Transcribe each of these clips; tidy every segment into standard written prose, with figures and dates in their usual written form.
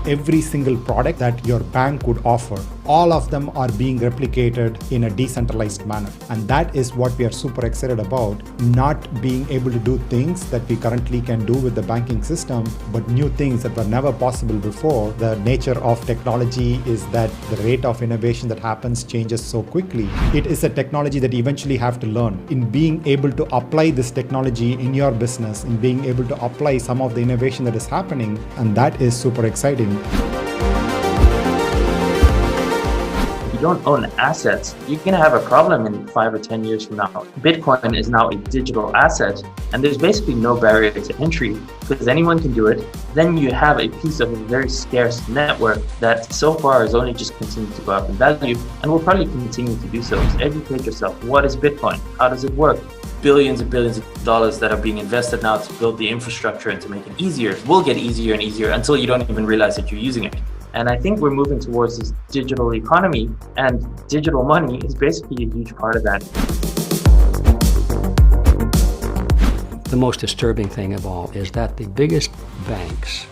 every single product that your bank would offer. All of them are being replicated in a decentralized manner. And that is what we are super excited about, not being able to do things that we currently can do with the banking system, but new things that were never possible before. The nature of technology is that the rate of innovation that happens changes so quickly. It is a technology that you eventually have to learn. In being able to apply this technology in your business, in being able to apply some of the innovation that is happening, and that is super exciting. If you don't own assets, you're going to have a problem in 5 or 10 years from now. Bitcoin is now a digital asset, and there's basically no barrier to entry because anyone can do it. Then you have a piece of a very scarce network that so far has only just continued to go up in value and will probably continue to do so. So educate yourself. What is Bitcoin? How does it work? Billions and billions of dollars that are being invested now to build the infrastructure and to make it easier will get easier and easier until you don't even realize that you're using it. And I think we're moving towards this digital economy, and digital money is basically a huge part of that. The most disturbing thing of all is that the biggest banks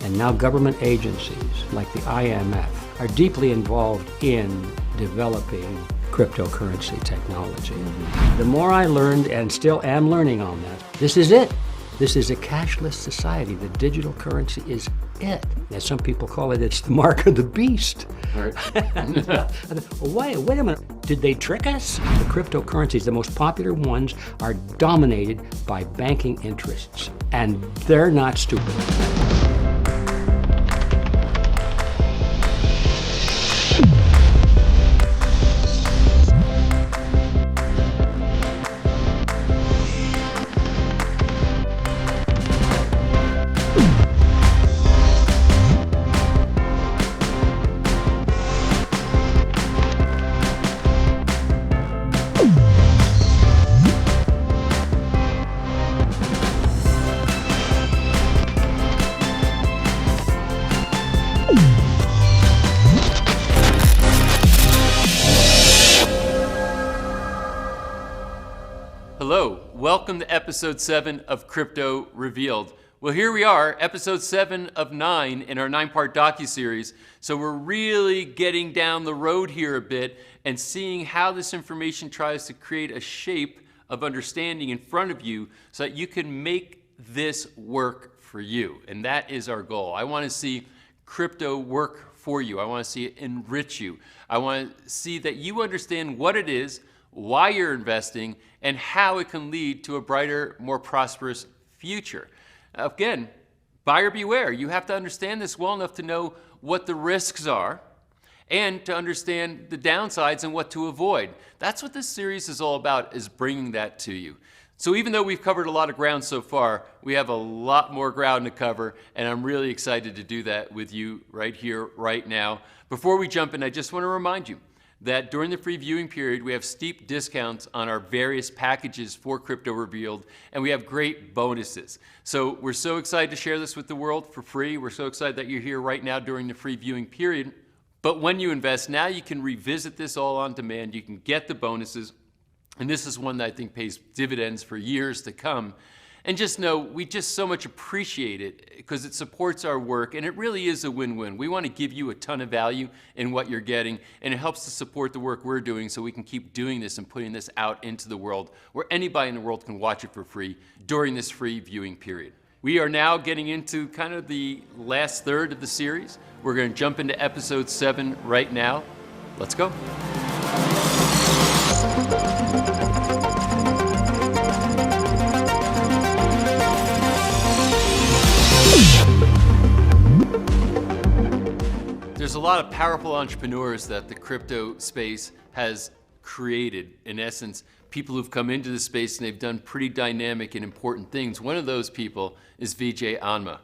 and now government agencies like the IMF are deeply involved in developing cryptocurrency technology. The more I learned and still am learning on that, this is it. This is a cashless society. The digital currency is it. As some people call it, it's the mark of the beast. Right. Wait a minute, did they trick us? The cryptocurrencies, the most popular ones, are dominated by banking interests, and they're not stupid. Hello, welcome to episode 7 of Crypto Revealed. Well, here we are, episode 7 of 9 in our 9-part docuseries. So we're really getting down the road here a bit and seeing how this information tries to create a shape of understanding in front of you so that you can make this work for you. And that is our goal. I want to see crypto work for you. I want to see it enrich you. I want to see that you understand what it is, why you're investing, and how it can lead to a brighter, more prosperous future. Again, buyer beware. You have to understand this well enough to know what the risks are and to understand the downsides and what to avoid. That's what this series is all about, is bringing that to you. So even though we've covered a lot of ground so far, we have a lot more ground to cover, and I'm really excited to do that with you right here, right now. Before we jump in, I just want to remind you that during the free viewing period, we have steep discounts on our various packages for Crypto Revealed, and we have great bonuses. So we're so excited to share this with the world for free. We're so excited that you're here right now during the free viewing period. But when you invest, now you can revisit this all on demand. You can get the bonuses, and this is one that I think pays dividends for years to come. And just know, we just so much appreciate it because it supports our work, and it really is a win-win. We want to give you a ton of value in what you're getting, and it helps to support the work we're doing so we can keep doing this and putting this out into the world where anybody in the world can watch it for free during this free viewing period. We are now getting into kind of the last third of the series. We're going to jump into episode 7 right now. Let's go. There's a lot of powerful entrepreneurs that the crypto space has created. In essence, people who've come into the space and they've done pretty dynamic and important things. One of those people is Vijay Anma.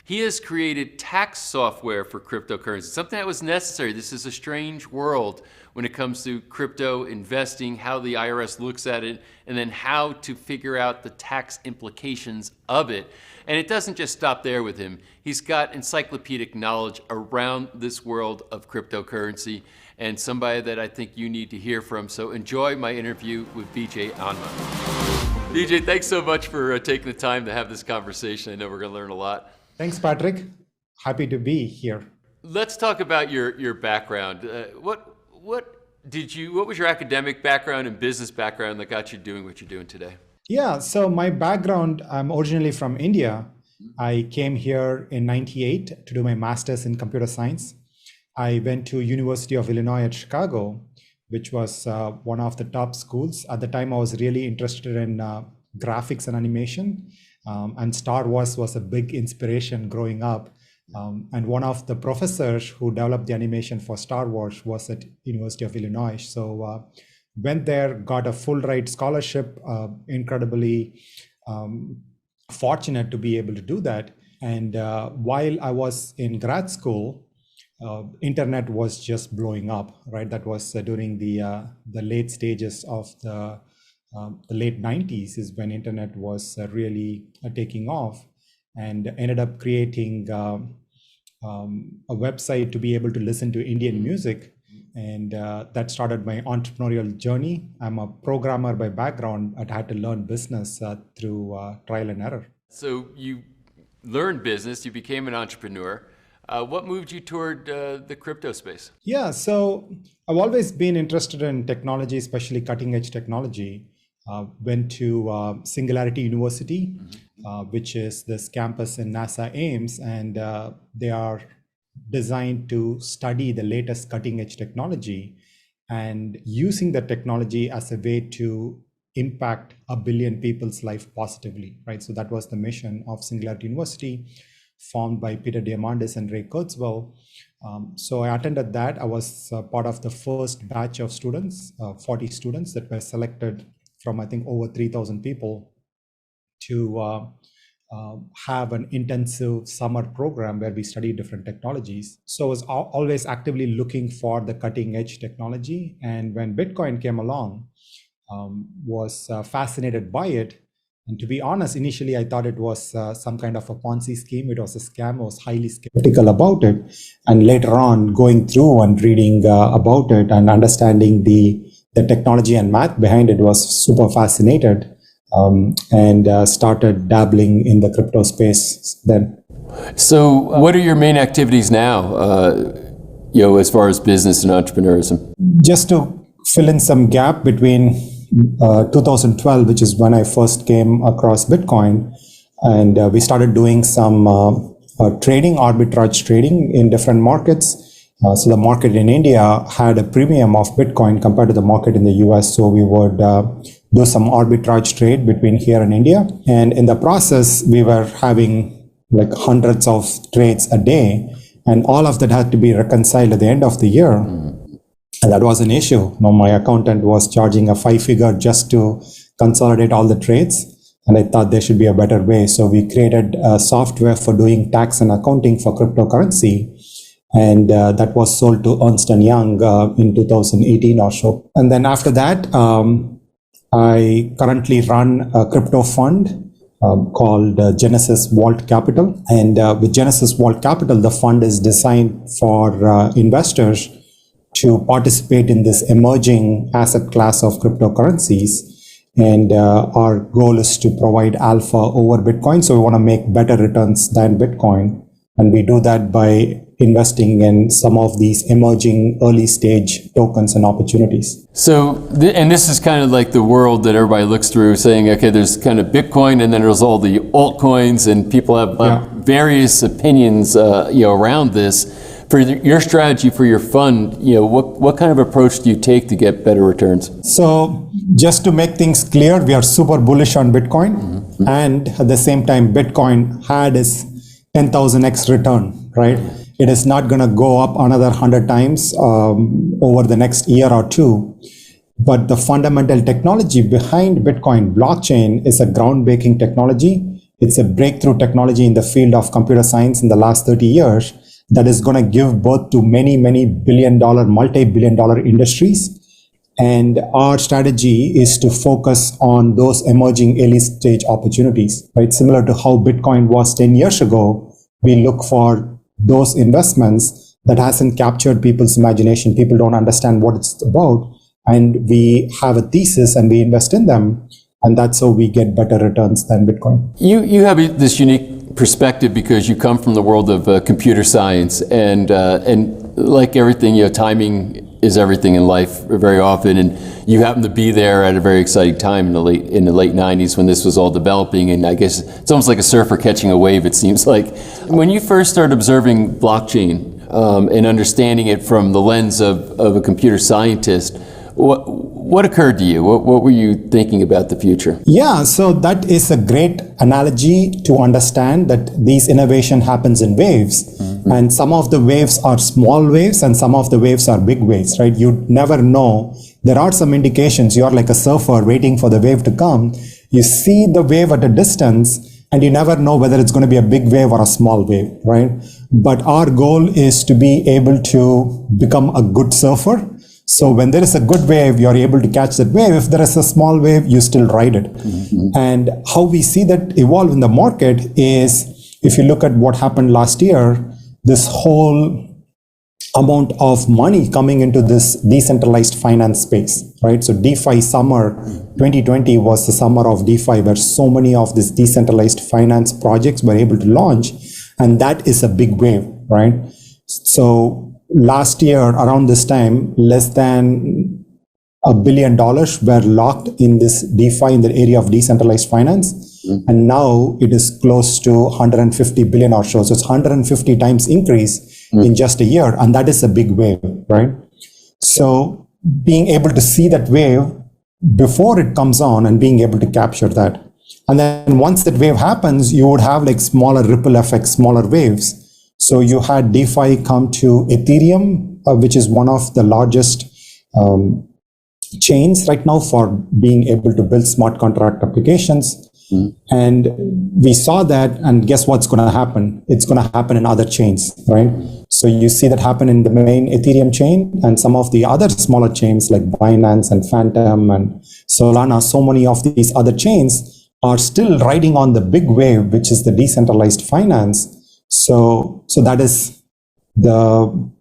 He has created tax software for cryptocurrency, something that was necessary. This is a strange world when it comes to crypto investing, how the IRS looks at it, and then how to figure out the tax implications of it. And it doesn't just stop there with him. He's got encyclopedic knowledge around this world of cryptocurrency, and somebody that I think you need to hear from. So enjoy my interview with Vijay Anma. Vijay, thanks so much for taking the time to have this conversation. I know we're going to learn a lot. Thanks, Patrick. Happy to be here. Let's talk about your background. What was your academic background and business background that got you doing what you're doing today? Yeah, so my background, I'm originally from India. I came here in 98 to do my master's in computer science. I went to University of Illinois at Chicago, which was one of the top schools. At the time, I was really interested in graphics and animation, and Star Wars was a big inspiration growing up. And one of the professors who developed the animation for Star Wars was at University of Illinois. So went there, got a full ride scholarship, incredibly fortunate to be able to do that. And while I was in grad school, internet was just blowing up, right? That was during the late stages of the late 90s is when internet was really taking off, and ended up creating a website to be able to listen to Indian music. And that started my entrepreneurial journey. I'm a programmer by background. I had to learn business through trial and error. So you learned business, you became an entrepreneur. What moved you toward the crypto space? Yeah, so I've always been interested in technology, especially cutting edge technology. Went to Singularity University, which is this campus in NASA Ames, and they are designed to study the latest cutting edge technology and using the technology as a way to impact 1 billion people's life positively, right? So that was the mission of Singularity University, formed by Peter Diamandis and Ray Kurzweil. So I attended that. I was part of the first batch of students, 40 students that were selected from, I think, over 3,000 people to have an intensive summer program where we study different technologies. So I was always actively looking for the cutting edge technology. And when Bitcoin came along, was fascinated by it. And to be honest, initially I thought it was some kind of a Ponzi scheme. It was a scam. I was highly skeptical about it. And later on, going through and reading about it and understanding the technology and math behind it, was super fascinated. And started dabbling in the crypto space then. So what are your main activities now, as far as business and entrepreneurism? Just to fill in some gap between 2012, which is when I first came across Bitcoin, and we started doing some trading, arbitrage trading in different markets. So the market in India had a premium of Bitcoin compared to the market in the US. So we would do some arbitrage trade between here and India. And in the process, we were having like hundreds of trades a day. And all of that had to be reconciled at the end of the year. And that was an issue. My accountant was charging a 5-figure just to consolidate all the trades. And I thought there should be a better way. So we created a software for doing tax and accounting for cryptocurrency. And that was sold to Ernst & Young in 2018 or so. And then after that, I currently run a crypto fund called Genesis Vault Capital. And with Genesis Vault Capital, the fund is designed for investors to participate in this emerging asset class of cryptocurrencies. And our goal is to provide alpha over Bitcoin. So we want to make better returns than Bitcoin. And we do that by investing in some of these emerging early stage tokens and opportunities. So, and this is kind of like the world that everybody looks through, saying, okay, there's kind of Bitcoin, and then there's all the altcoins, and people have various opinions, around this. For your strategy for your fund, what kind of approach do you take to get better returns? So, just to make things clear, we are super bullish on Bitcoin, and at the same time, Bitcoin had its 10,000x return, right? It is not going to go up another 100 times over the next year or two. But the fundamental technology behind Bitcoin blockchain is a groundbreaking technology. It's a breakthrough technology in the field of computer science in the last 30 years that is going to give birth to many, many billion-dollar, multi-billion-dollar industries. And our strategy is to focus on those emerging early stage opportunities, right? Similar to how Bitcoin was 10 years ago, we look for those investments that hasn't captured people's imagination. People don't understand what it's about. And we have a thesis and we invest in them. And that's how we get better returns than Bitcoin. You have this unique perspective because you come from the world of computer science, and like everything, timing is everything in life very often, and you happen to be there at a very exciting time in the late 90s when this was all developing, and I guess it's almost like a surfer catching a wave, it seems like. When you first started observing blockchain and understanding it from the lens of a computer scientist, what occurred to you? What were you thinking about the future? Yeah, so that is a great analogy to understand that these innovation happens in waves. Mm-hmm. And some of the waves are small waves and some of the waves are big waves, right? You never know. There are some indications. You're like a surfer waiting for the wave to come. You see the wave at a distance and you never know whether it's going to be a big wave or a small wave, right? But our goal is to be able to become a good surfer. So when there is a good wave, you're able to catch that wave. If there is a small wave, you still ride it. Mm-hmm. And how we see that evolve in the market is, if you look at what happened last year, this whole amount of money coming into this decentralized finance space, right? So DeFi summer 2020 was the summer of DeFi, where so many of these decentralized finance projects were able to launch. And that is a big wave, right? So last year, around this time, less than $1 billion were locked in this DeFi in the area of decentralized finance. Mm-hmm. And now it is close to 150 billion or so. So it's 150 times increase in just a year. And that is a big wave, right? So being able to see that wave before it comes on and being able to capture that. And then once that wave happens, you would have like smaller ripple effects, smaller waves. So you had DeFi come to Ethereum, which is one of the largest chains right now for being able to build smart contract applications. Mm-hmm. And we saw that, and guess what's going to happen? It's going to happen in other chains, right? So you see that happen in the main Ethereum chain and some of the other smaller chains like Binance and Phantom and Solana. So many of these other chains are still riding on the big wave, which is the decentralized finance. So that is the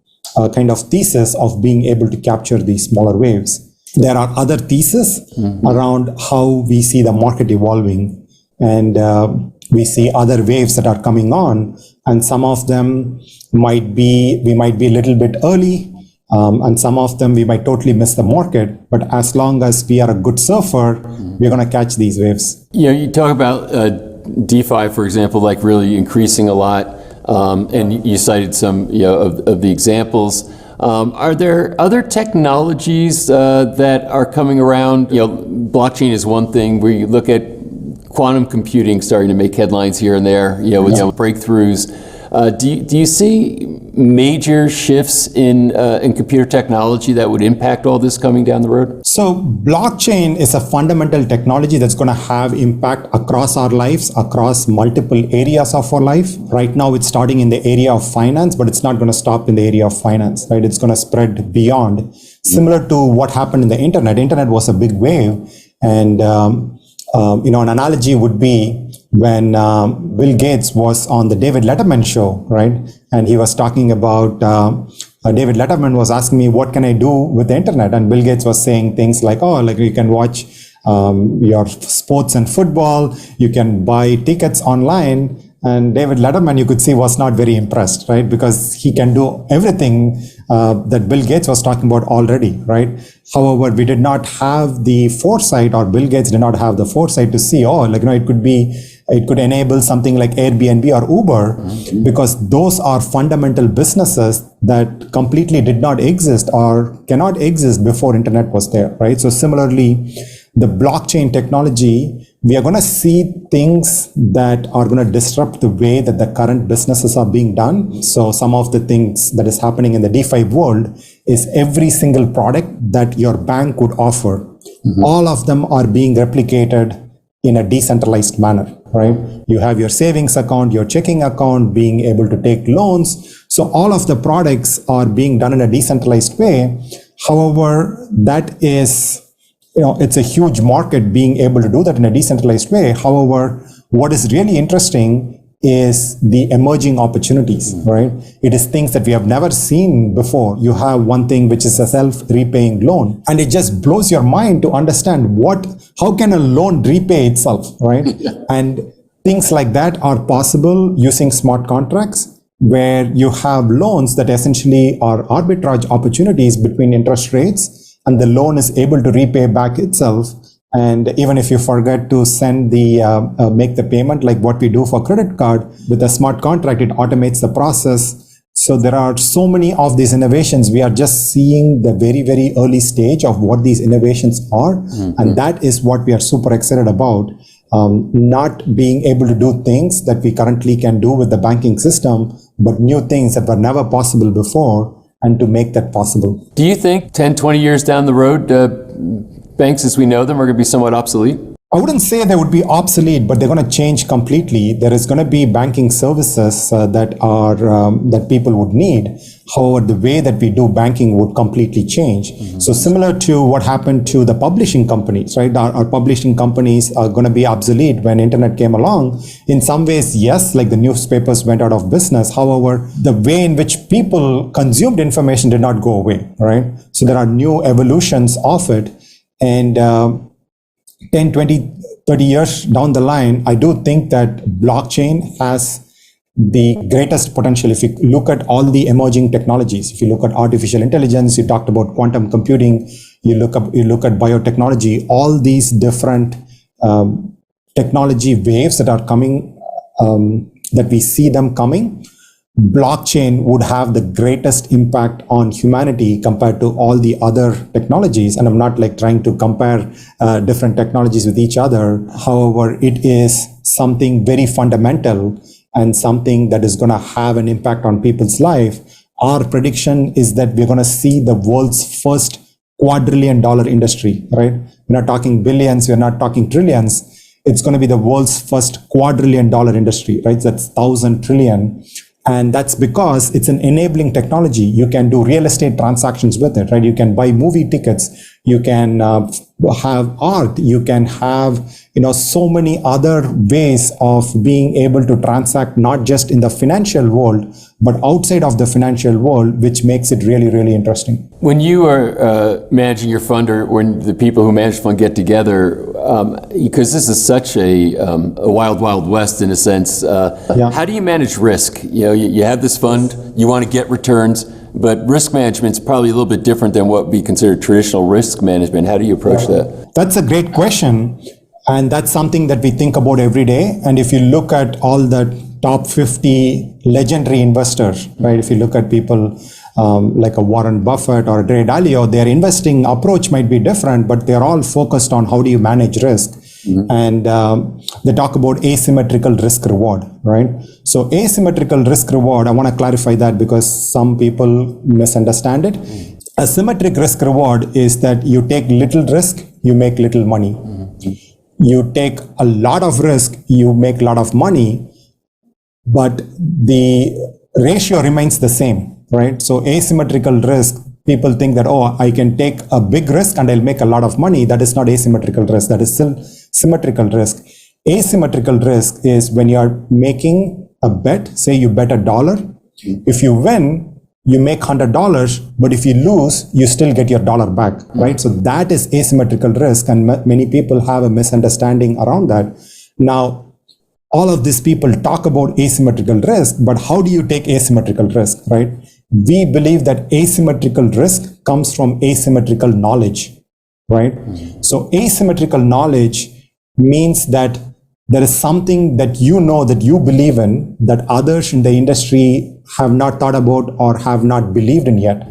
kind of thesis of being able to capture these smaller waves. There are other theses around how we see the market evolving, and we see other waves that are coming on, and some of them we might be a little bit early, and some of them we might totally miss the market. But as long as we are a good surfer, we're going to catch these waves. You talk about DeFi, for example, like really increasing a lot. And you cited some of the examples. Are there other technologies that are coming around? Blockchain is one thing. Where you look at quantum computing starting to make headlines here and there, with breakthroughs. Do you see major shifts in computer technology that would impact all this coming down the road? So blockchain is a fundamental technology that's going to have impact across our lives, across multiple areas of our life. Right now, it's starting in the area of finance, but it's not going to stop in the area of finance, right? It's going to spread beyond. Similar to what happened in the internet. Internet was a big wave. And, an analogy would be when Bill Gates was on the David Letterman show, right? And he was talking about, David Letterman was asking me, what can I do with the internet? And Bill Gates was saying things like, you can watch your sports and football, you can buy tickets online. And David Letterman, you could see, was not very impressed, right? Because he can do everything that Bill Gates was talking about already, right? However, we did not have the foresight, or Bill Gates did not have the foresight to see, it could enable something like Airbnb or Uber, because those are fundamental businesses that completely did not exist or cannot exist before internet was there, right? So similarly, the blockchain technology, we are going to see things that are going to disrupt the way that the current businesses are being done. So some of the things that is happening in the DeFi world is every single product that your bank would offer, all of them are being replicated in a decentralized manner, right? You have your savings account, your checking account, being able to take loans. So all of the products are being done in a decentralized way. However, that is, it's a huge market being able to do that in a decentralized way. However, what is really interesting is the emerging opportunities, right? It is things that we have never seen before. You have one thing which is a self-repaying loan, and it just blows your mind to understand how can a loan repay itself, right? And Things like that are possible using smart contracts, where you have loans that essentially are arbitrage opportunities between interest rates, and the loan is able to repay back itself. And even if you forget to send make the payment, like what we do for credit card, with a smart contract, it automates the process. So there are so many of these innovations. We are just seeing the very, very early stage of what these innovations are. And that is what we are super excited about. Not being able to do things that we currently can do with the banking system, but new things that were never possible before, and to make that possible. Do you think 10, 20 years down the road, banks as we know them are going to be somewhat obsolete? I wouldn't say they would be obsolete, but they're going to change completely. There is going to be banking services that people would need. However, the way that we do banking would completely change. So similar to what happened to the publishing companies, right? Our publishing companies are going to be obsolete when internet came along. In some ways, yes, like the newspapers went out of business. However, the way in which people consumed information did not go away, right? So there are new evolutions of it. And 10, 20, 30 years down the line, I do think that blockchain has the greatest potential. If you look at all the emerging technologies, if you look at artificial intelligence, you talked about quantum computing, you look at biotechnology, all these different technology waves that are coming, that we see them coming, blockchain would have the greatest impact on humanity compared to all the other technologies. And I'm not like trying to compare different technologies with each other. However, it is something very fundamental and something that is going to have an impact on people's life. Our prediction is that we're going to see the world's first quadrillion-dollar industry, right? We're not talking billions, we're not talking trillions. It's going to be the world's first quadrillion-dollar industry, right? That's 1,000 trillion. And that's because it's an enabling technology. You can do real estate transactions with it, right? You can buy movie tickets. You can have art. You can have, so many other ways of being able to transact, not just in the financial world, but outside of the financial world, which makes it really, really interesting. When you are managing your fund, or when the people who manage the fund get together, because this is such a wild, wild west in a sense, how do you manage risk? You have this fund, you want to get returns, but risk management is probably a little bit different than what we consider traditional risk management. How do you approach that? That's a great question. And that's something that we think about every day. And if you look at all the top 50 legendary investors, right? If you look at people like a Warren Buffett or Ray Dalio, their investing approach might be different, but they're all focused on how do you manage risk. And they talk about asymmetrical risk reward, right? So asymmetrical risk reward, I want to clarify that because some people misunderstand it. A symmetric risk reward is that you take little risk, you make little money. You take a lot of risk, you make a lot of money, but the ratio remains the same, right? So asymmetrical risk, people think that, I can take a big risk and I'll make a lot of money. That is not asymmetrical risk. That is still symmetrical risk. Asymmetrical risk is when you are making a bet, say you bet $1. If you win, you make $100, but if you lose, you still get your dollar back, right? So that is asymmetrical risk, and many people have a misunderstanding around that. Now, all of these people talk about asymmetrical risk, but how do you take asymmetrical risk, right? We believe that asymmetrical risk comes from asymmetrical knowledge, right? So asymmetrical knowledge means that there is something that that you believe in, that others in the industry have not thought about or have not believed in yet.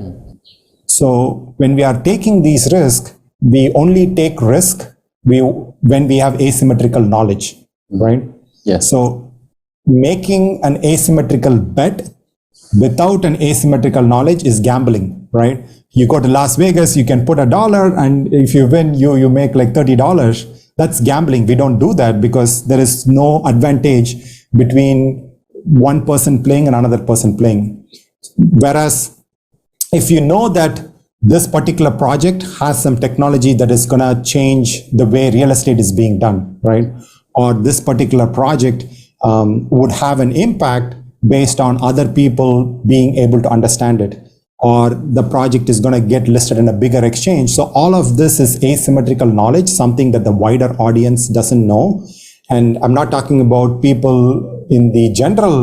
So when we are taking these risks, we only take risk when we have asymmetrical knowledge, right? Yes. So making an asymmetrical bet without an asymmetrical knowledge is gambling, right? You go to Las Vegas, you can put $1, and if you win, you make like $30. That's gambling. We don't do that because there is no advantage between one person playing and another person playing. Whereas if you know that this particular project has some technology that is going to change the way real estate is being done, right? Or this particular project would have an impact based on other people being able to understand it, or the project is going to get listed in a bigger exchange. So all of this is asymmetrical knowledge, something that the wider audience doesn't know. And I'm not talking about people in the general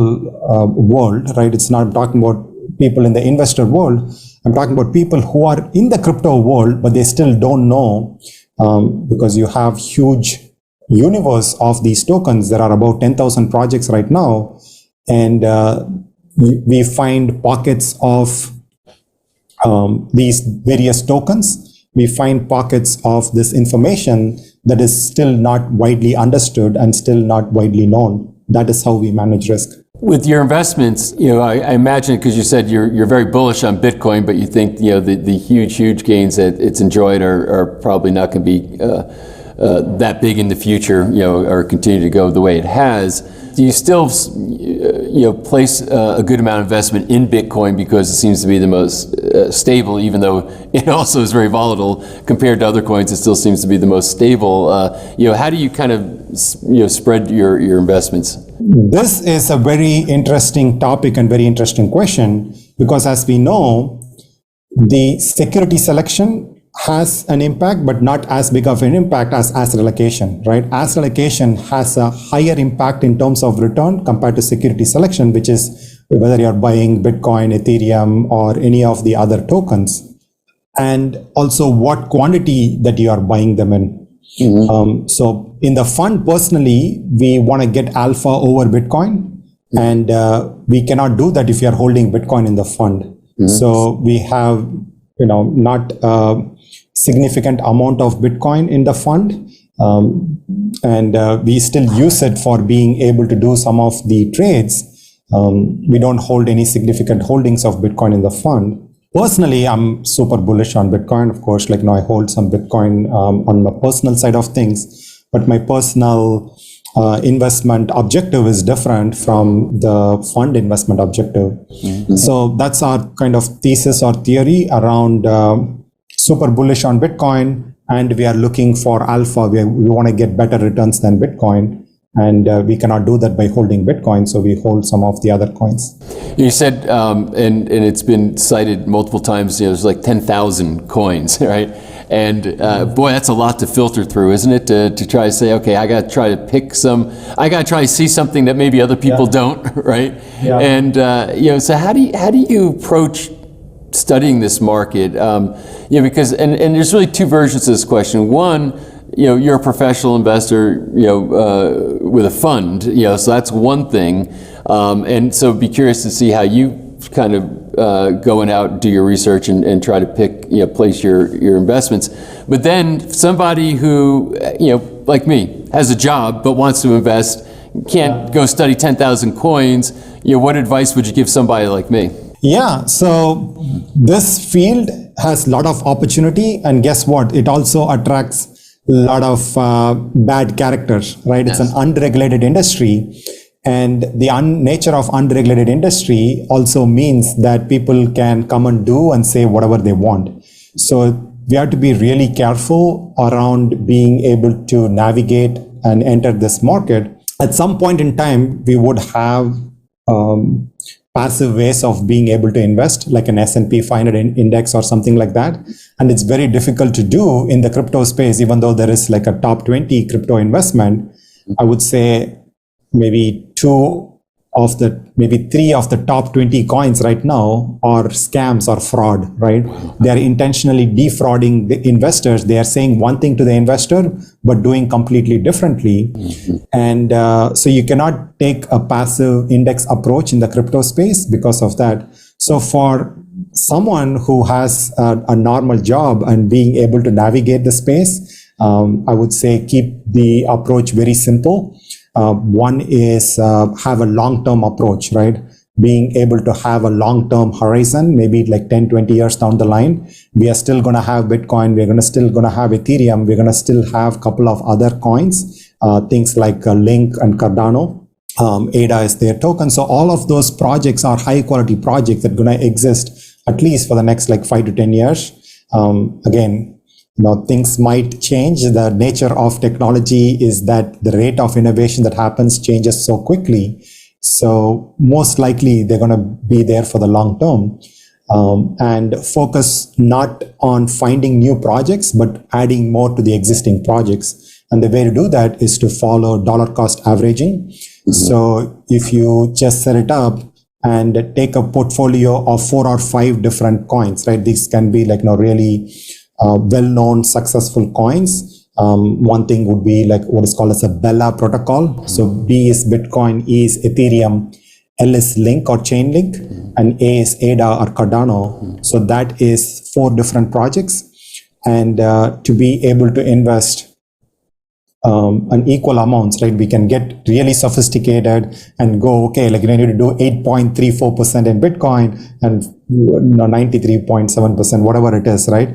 world, right? It's not talking about people in the investor world. I'm talking about people who are in the crypto world, but they still don't know, because you have huge universe of these tokens. There are about 10,000 projects right now, and we find pockets of these various tokens. We find pockets of this information that is still not widely understood and still not widely known. That is how we manage risk. With your investments, I imagine, because you said you're very bullish on Bitcoin, but you think the huge gains that it's enjoyed are probably not going to be that big in the future, or continue to go the way it has. Do you still, place a good amount of investment in Bitcoin because it seems to be the most stable, even though it also is very volatile compared to other coins? It still seems to be the most stable. How do you kind of, spread your investments? This is a very interesting topic and very interesting question, because as we know, the security selection has an impact, but not as big of an impact as asset allocation, right? Asset allocation has a higher impact in terms of return compared to security selection, which is whether you're buying Bitcoin, Ethereum, or any of the other tokens, and also what quantity that you are buying them in. Mm-hmm. So in the fund, personally, we want to get alpha over Bitcoin, and we cannot do that if you are holding Bitcoin in the fund. Mm-hmm. So we have, not significant amount of Bitcoin in the fund, and we still use it for being able to do some of the trades. We don't hold any significant holdings of Bitcoin in the fund. Personally, I'm super bullish on Bitcoin. Of course, I hold some Bitcoin on my personal side of things, but my personal investment objective is different from the fund investment objective. Mm-hmm. So that's our kind of thesis or theory around super bullish on Bitcoin, and we are looking for alpha. We want to get better returns than Bitcoin, and we cannot do that by holding Bitcoin, so we hold some of the other coins. You said, and it's been cited multiple times, there's like 10,000 coins, right? And boy, that's a lot to filter through, isn't it? To try to say, okay, I got to try to pick some, I got to try to see something that maybe other people don't, right? Yeah. And so how do you approach studying this market? Because and there's really two versions of this question. One, you're a professional investor, with a fund, so that's one thing. And so be curious to see how you kind of going out, do your research and try to pick, place your investments. But then somebody who, like me, has a job but wants to invest, can't go study 10,000 coins. What advice would you give somebody like me? Yeah, so this field has a lot of opportunity, and guess what? It also attracts a lot of bad characters, right? Yes. It's an unregulated industry, and the nature of unregulated industry also means that people can come and do and say whatever they want. So we have to be really careful around being able to navigate and enter this market. At some point in time, we would have passive ways of being able to invest, like an S&P 500 index or something like that. And it's very difficult to do in the crypto space, even though there is like a top 20 crypto investment. I would say maybe three of the top 20 coins right now are scams or fraud, right? They are intentionally defrauding the investors. They are saying one thing to the investor, but doing completely differently. Mm-hmm. And so you cannot take a passive index approach in the crypto space because of that. So for someone who has a normal job and being able to navigate the space, I would say keep the approach very simple. One is have a long-term approach, right? Being able to have a long-term horizon, maybe like 10, 20 years down the line. We are still going to have Bitcoin. We're still going to have Ethereum. We're going to still have a couple of other coins, things like Link and Cardano. ADA is their token. So all of those projects are high-quality projects that are going to exist at least for the next like 5 to 10 years. Again, things might change. The nature of technology is that the rate of innovation that happens changes so quickly. So most likely they're going to be there for the long term. and focus not on finding new projects, but adding more to the existing projects. And the way to do that is to follow dollar cost averaging. So if you just set it up and take a portfolio of 4 or 5 different coins, right? These can be like, really well-known, successful coins. One thing would be like what is called as a Bella protocol. So B is Bitcoin, E is Ethereum, L is Link or Chainlink, and A is ADA or Cardano. So that is 4 different projects. And to be able to invest an equal amounts, right? We can get really sophisticated and go, okay, like you need to do 8.34% in Bitcoin and 93.7%, whatever it is, right?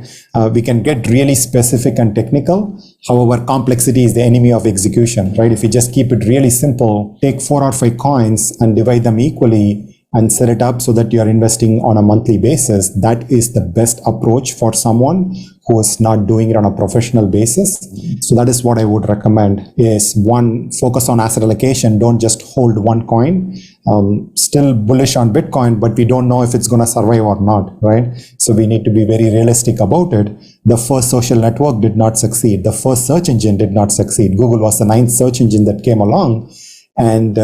We can get really specific and technical. However, complexity is the enemy of execution, right? If you just keep it really simple, take 4 or 5 coins and divide them equally and set it up so that you're investing on a monthly basis, that is the best approach for someone who is not doing it on a professional basis. So that is what I would recommend is 1, focus on asset allocation. Don't just hold one coin. Still bullish on Bitcoin, but we don't know if it's going to survive or not, right? So we need to be very realistic about it. The first social network did not succeed. The first search engine did not succeed. Google was the 9th search engine that came along. And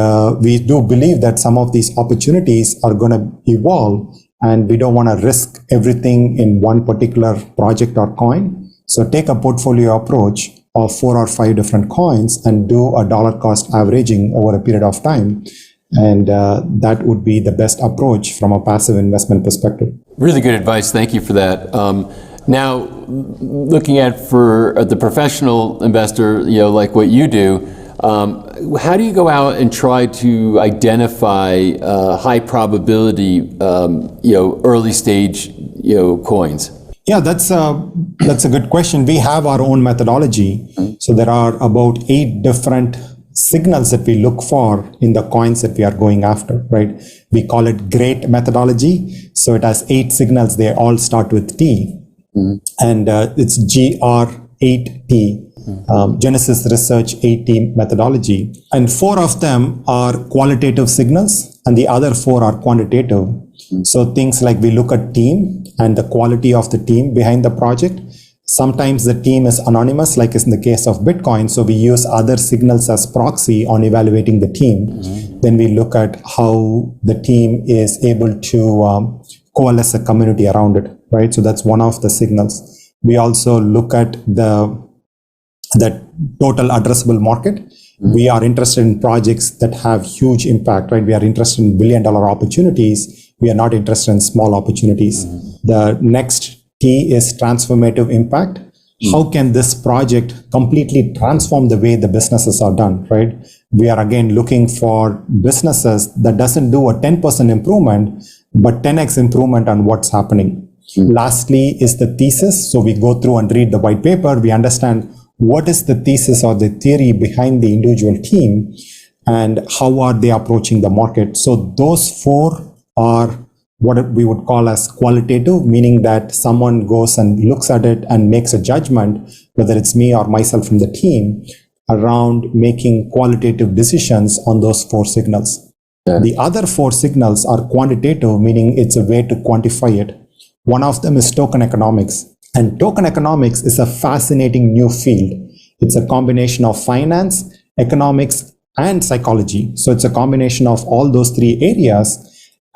we do believe that some of these opportunities are going to evolve, and we don't want to risk everything in one particular project or coin. So take a portfolio approach of 4 or 5 different coins and do a dollar cost averaging over a period of time. And that would be the best approach from a passive investment perspective. Really good advice. Thank you for that. Now, looking at for the professional investor, like what you do, how do you go out and try to identify high probability, early stage, coins? Yeah, that's a good question. We have our own methodology. So there are about 8 different signals that we look for in the coins that we are going after, right? We call it GREAT methodology. So it has 8 signals. They all start with T. And it's GR8T. Genesis Research 8T methodology. And 4 of them are qualitative signals and the other 4 are quantitative. So things like we look at team and the quality of the team behind the project. Sometimes the team is anonymous, like is in the case of Bitcoin. So we use other signals as proxy on evaluating the team. Then we look at how the team is able to coalesce a community around it, right? So that's one of the signals. We also look at the total addressable market. We are interested in projects that have huge impact, right? We are interested in billion-dollar opportunities. We are not interested in small opportunities. The next T is transformative impact. How can this project completely transform the way the businesses are done, right? We are again looking for businesses that doesn't do a 10% improvement, but 10x improvement on what's happening. Lastly is the thesis. So we go through and read the white paper. We understand what is the thesis or the theory behind the individual team and how are they approaching the market. So those 4 are what we would call as qualitative, meaning that someone goes and looks at it and makes a judgment, whether it's me or myself from the team, around making qualitative decisions on those 4 signals. The other 4 signals are quantitative, meaning it's a way to quantify it. One of them is token economics. And token economics is a fascinating new field. It's a combination of finance, economics, and psychology. So it's a combination of all those 3 areas.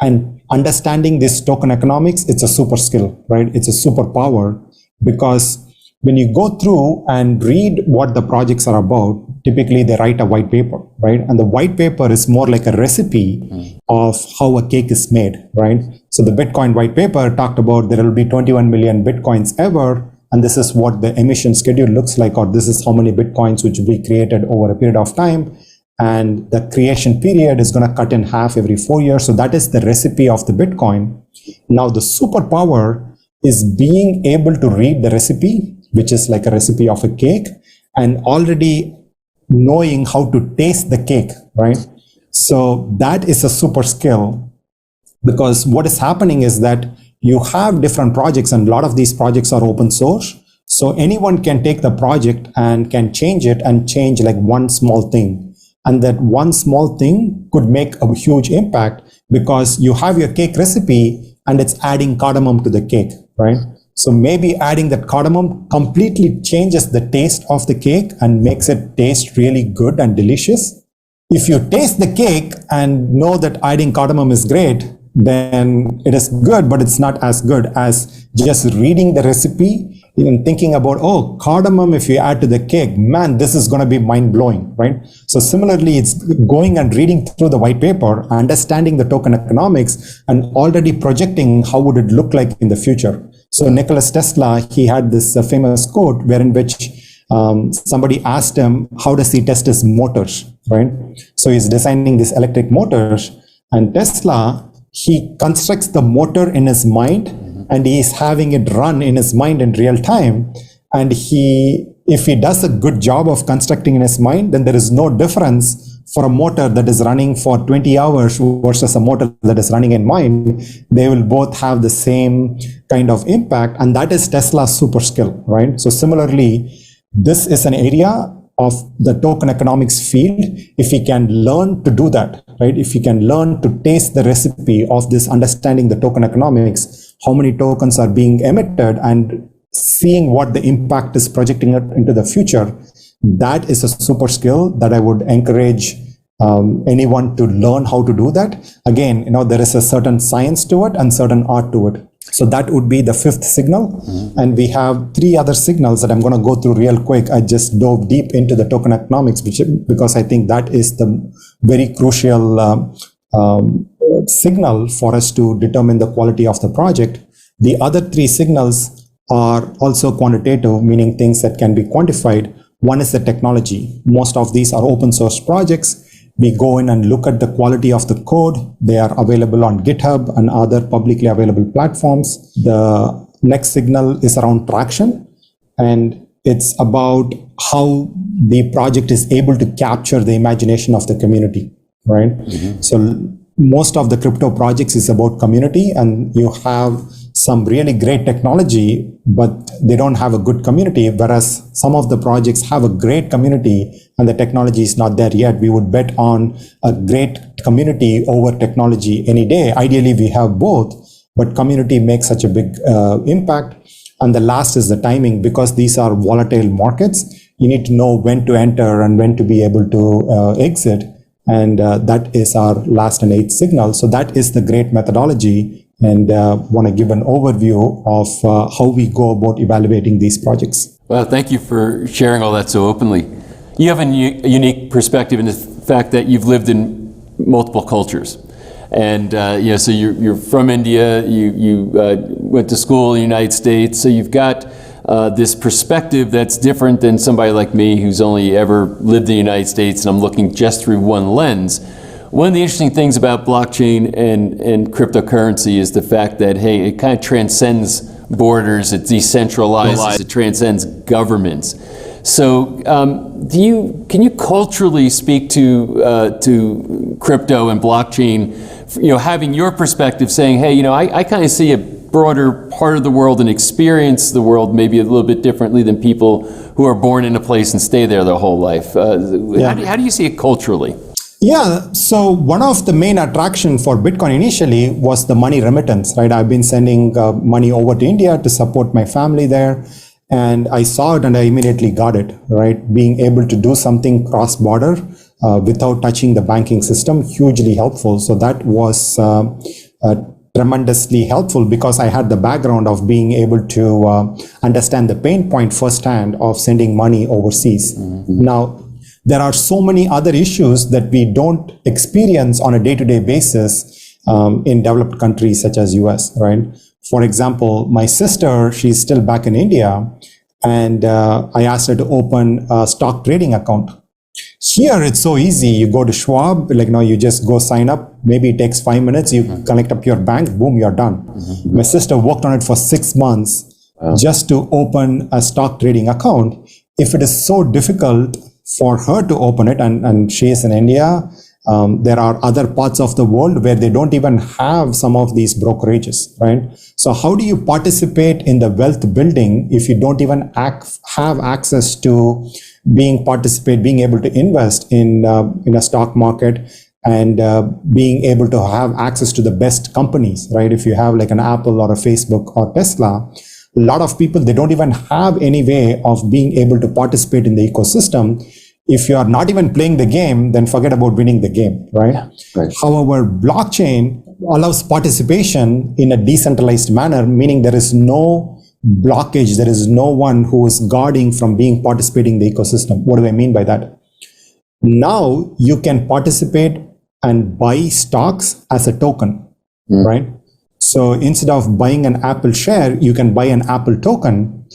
And understanding this token economics, it's a super skill, right? It's a superpower, because when you go through and read what the projects are about, typically they write a white paper, right? And the white paper is more like a recipe of how a cake is made, right? So the Bitcoin white paper talked about there will be 21 million Bitcoins ever, and this is what the emission schedule looks like, or this is how many Bitcoins which will be created over a period of time. And the creation period is going to cut in half every 4 years. So that is the recipe of the Bitcoin. Now the superpower is being able to read the recipe, which is like a recipe of a cake, and already knowing how to taste the cake, right? So that is a super skill, because what is happening is that you have different projects, and a lot of these projects are open source. So anyone can take the project and can change it and change like one small thing. And that one small thing could make a huge impact, because you have your cake recipe, and it's adding cardamom to the cake, right? So maybe adding that cardamom completely changes the taste of the cake and makes it taste really good and delicious. If you taste the cake and know that adding cardamom is great, then it is good, but it's not as good as just reading the recipe and thinking about, oh, cardamom, if you add to the cake, man, this is going to be mind-blowing, right? So similarly, it's going and reading through the white paper, understanding the token economics, and already projecting how would it look like in the future. So Nikola Tesla, he had this famous quote wherein which somebody asked him, how does he test his motors, right? So he's designing these electric motors, and Tesla, he constructs the motor in his mind, and he is having it run in his mind in real time. And if he does a good job of constructing in his mind, then there is no difference for a motor that is running for 20 hours versus a motor that is running in mind. They will both have the same kind of impact, and that is Tesla's super skill, right? So similarly, this is an area of the token economics field. If we can learn to do that, right? If we can learn to taste the recipe of this, understanding the token economics, how many tokens are being emitted, and seeing what the impact is projecting it into the future, that is a super skill that I would encourage anyone to learn how to do that. Again, there is a certain science to it and certain art to it. So that would be the fifth signal. And we have three other signals that I'm going to go through real quick. I just dove deep into the token economics because I think that is the very crucial signal for us to determine the quality of the project. The other three signals are also quantitative, meaning things that can be quantified. One is the technology. Most of these are open source projects. We go in and look at the quality of the code. They are available on GitHub and other publicly available platforms. The next signal is around traction, and it's about how the project is able to capture the imagination of the community, right? So most of the crypto projects is about community, and you have some really great technology, but they don't have a good community, whereas some of the projects have a great community and the technology is not there yet. We would bet on a great community over technology any day. Ideally, we have both, but community makes such a big impact. And the last is the timing. Because these are volatile markets, you need to know when to enter and when to be able to exit. And that is our last and eighth signal. So that is the great methodology. And want to give an overview of how we go about evaluating these projects. Well, thank you for sharing all that so openly. You have a unique perspective in the fact that you've lived in multiple cultures. And so you're from India, you went to school in the United States, so you've got this perspective that's different than somebody like me who's only ever lived in the United States, and I'm looking just through one lens. One of the interesting things about blockchain and cryptocurrency is the fact that, hey, it kind of transcends borders, it decentralizes, it transcends governments. So can you culturally speak to crypto and blockchain, having your perspective saying, hey, I kind of see a broader part of the world and experience the world maybe a little bit differently than people who are born in a place and stay there their whole life. How do you see it culturally? Yeah, so one of the main attraction for Bitcoin initially was the money remittance, right? I've been sending money over to India to support my family there, and I saw it and I immediately got it, right? Being able to do something cross-border without touching the banking system, hugely helpful. So that was tremendously helpful because I had the background of being able to understand the pain point firsthand of sending money overseas. Now, there are so many other issues that we don't experience on a day-to-day basis in developed countries such as US, right? For example, my sister, she's still back in India, and I asked her to open a stock trading account. Here, it's so easy. You go to Schwab, you just go sign up. Maybe it takes 5 minutes. You connect up your bank, boom, you're done. My sister worked on it for 6 months just to open a stock trading account. If it is so difficult for her to open it, and she is in India, there are other parts of the world where they don't even have some of these brokerages, right? So how do you participate in the wealth building if you don't even have access to being able to invest in a stock market and being able to have access to the best companies, right? If you have like an Apple or a Facebook or Tesla, a lot of people, they don't even have any way of being able to participate in the ecosystem. If you are not even playing the game, then forget about winning the game, right? However, blockchain allows participation in a decentralized manner, meaning there is no blockage, there is no one who is guarding from being participating in the ecosystem. What do I mean by that? Now you can participate and buy stocks as a token, right? So instead of buying an Apple share, you can buy an Apple token,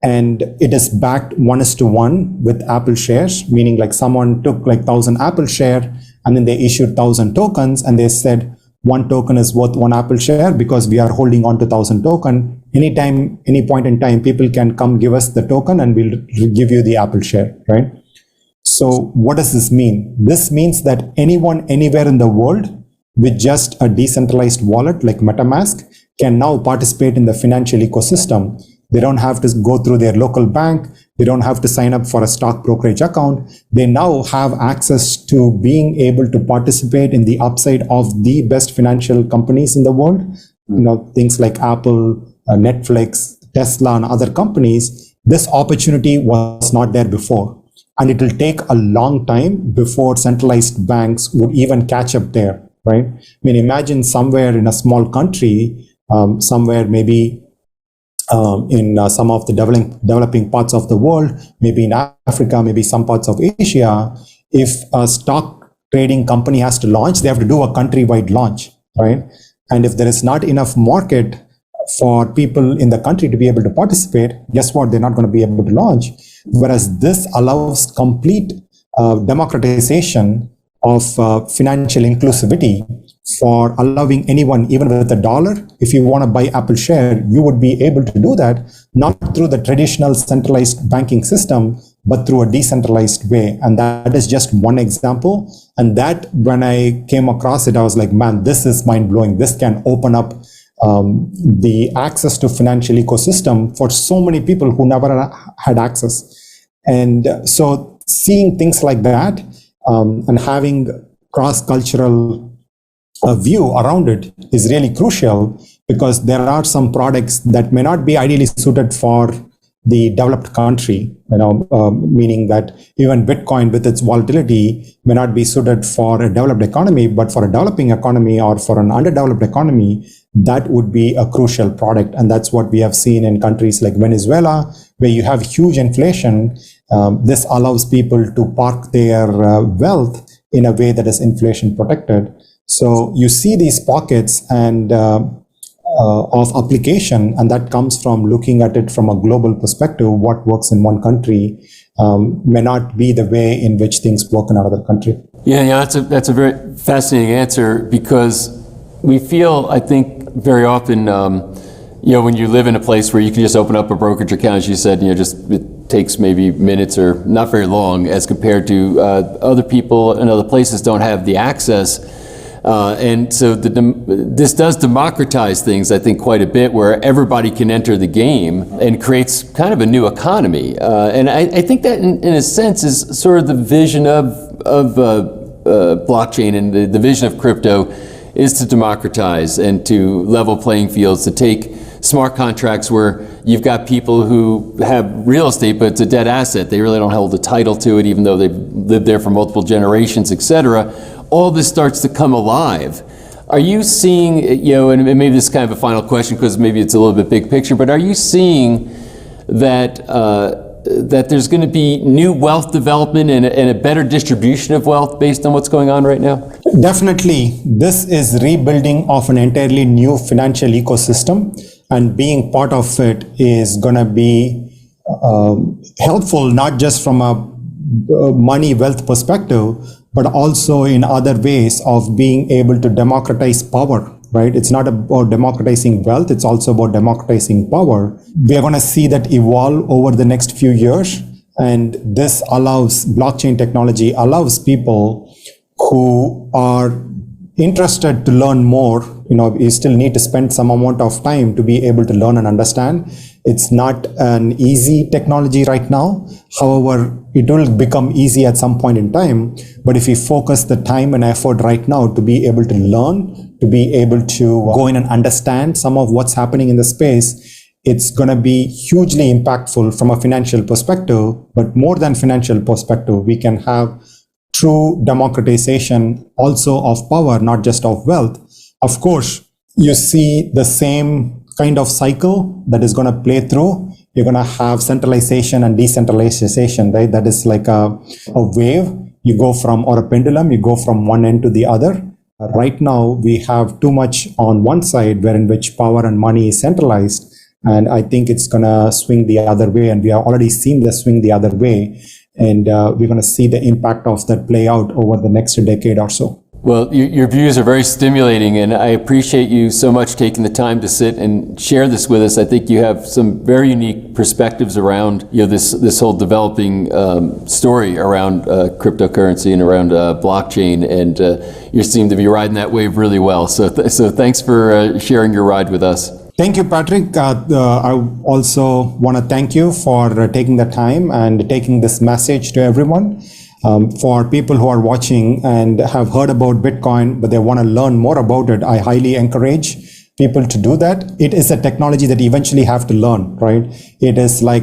and it is backed 1:1 with Apple shares, meaning like someone took like 1,000 Apple share and then they issued 1,000 tokens and they said one token is worth one Apple share because we are holding on to 1,000 token. Anytime, any point in time, people can come give us the token and we'll give you the Apple share, right? So what does this mean? This means that anyone, anywhere in the world with just a decentralized wallet like MetaMask can now participate in the financial ecosystem. They don't have to go through their local bank. They don't have to sign up for a stock brokerage account. They now have access to being able to participate in the upside of the best financial companies in the world. You know, things like Apple, Netflix, Tesla, and other companies. This opportunity was not there before. And it will take a long time before centralized banks would even catch up there, right? I mean, imagine somewhere in a small country, somewhere maybe in some of the developing parts of the world, maybe in Africa, maybe some parts of Asia, if a stock trading company has to launch, they have to do a countrywide launch, right? And if there is not enough market for people in the country to be able to participate, guess what? They're not going to be able to launch. Whereas this allows complete democratization of financial inclusivity for allowing anyone, even with $1, if you want to buy Apple share, you would be able to do that, not through the traditional centralized banking system, but through a decentralized way. And that is just one example. And that, when I came across it, I was like, man, this is mind-blowing. This can open up the access to financial ecosystem for so many people who never had access. And so seeing things like that and having cross-cultural view around it is really crucial, because there are some products that may not be ideally suited for the developed country, meaning that even Bitcoin with its volatility may not be suited for a developed economy, but for a developing economy or for an underdeveloped economy, that would be a crucial product. And that's what we have seen in countries like Venezuela, where you have huge inflation. This allows people to park their wealth in a way that is inflation protected. So you see these pockets and of application, and that comes from looking at it from a global perspective. What works in one country may not be the way in which things work in another country. Yeah, that's a very fascinating answer, because we feel, I think, very often, when you live in a place where you can just open up a brokerage account, as you said, it takes maybe minutes or not very long, as compared to other people in other places don't have the access. And so this does democratize things, I think, quite a bit, where everybody can enter the game and creates kind of a new economy. And I think that, in a sense, is sort of the vision of blockchain, and the vision of crypto is to democratize and to level playing fields, to take smart contracts where you've got people who have real estate, but it's a dead asset. They really don't hold the title to it, even though they've lived there for multiple generations, etc. All this starts to come alive. Are you seeing, and maybe this is kind of a final question because maybe it's a little bit big picture, but are you seeing that that there's going to be new wealth development and a better distribution of wealth based on what's going on right now? Definitely. This is rebuilding of an entirely new financial ecosystem, and being part of it is going to be helpful, not just from a money wealth perspective, but also in other ways of being able to democratize power, right? It's not about democratizing wealth, it's also about democratizing power. We are going to see that evolve over the next few years. And this allows, blockchain technology allows people who are interested to learn more. You still need to spend some amount of time to be able to learn and understand. It's not an easy technology right now. However, it will become easy at some point in time. But if we focus the time and effort right now to be able to learn, to be able to go in and understand some of what's happening in the space, it's going to be hugely impactful from a financial perspective. But more than financial perspective, we can have true democratization also of power, not just of wealth. Of course, you see the same kind of cycle that is going to play through. You're going to have centralization and decentralization, right? That is like a wave. You go from, or a pendulum, you go from one end to the other. Right now, we have too much on one side, wherein which power and money is centralized. And I think it's going to swing the other way. And we have already seen the swing the other way. And we're going to see the impact of that play out over the next decade or so. Well, your views are very stimulating, and I appreciate you so much taking the time to sit and share this with us. I think you have some very unique perspectives around this whole developing story around cryptocurrency and around blockchain, and you seem to be riding that wave really well. So thanks for sharing your ride with us. Thank you, Patrick. I also want to thank you for taking the time and taking this message to everyone. For people who are watching and have heard about Bitcoin, but they want to learn more about it, I highly encourage people to do that. It is a technology that you eventually have to learn, right? It is like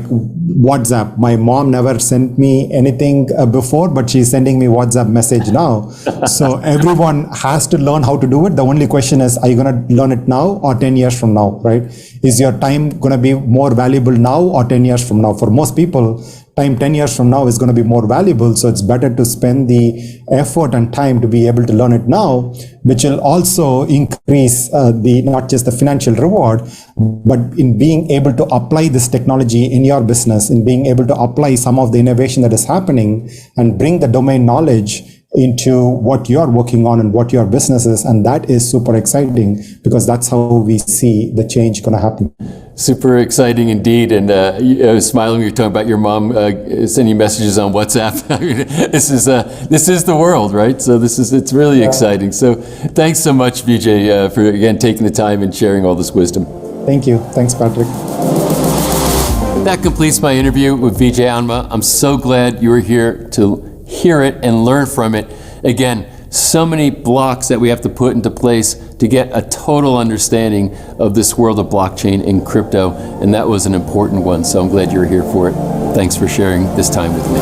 WhatsApp. My mom never sent me anything before, but she's sending me WhatsApp message now. So everyone has to learn how to do it. The only question is, are you going to learn it now or 10 years from now, right? Is your time going to be more valuable now or 10 years from now? For most people, time 10 years from now is going to be more valuable. So it's better to spend the effort and time to be able to learn it now, which will also increase not just the financial reward, but in being able to apply this technology in your business, in being able to apply some of the innovation that is happening and bring the domain knowledge into what you're working on and what your business is. And that is super exciting because that's how we see the change going to happen. Super exciting indeed. And I was smiling when you were talking about your mom sending messages on WhatsApp. This is the world, right? So it's really exciting. So thanks so much, Vijay, for again taking the time and sharing all this wisdom. Thank you. Thanks, Patrick. That completes my interview with Vijay Anma. I'm so glad you were here to hear it and learn from it. Again, so many blocks that we have to put into place to get a total understanding of this world of blockchain and crypto, and that was an important one, so I'm glad you were here for it. Thanks for sharing this time with me.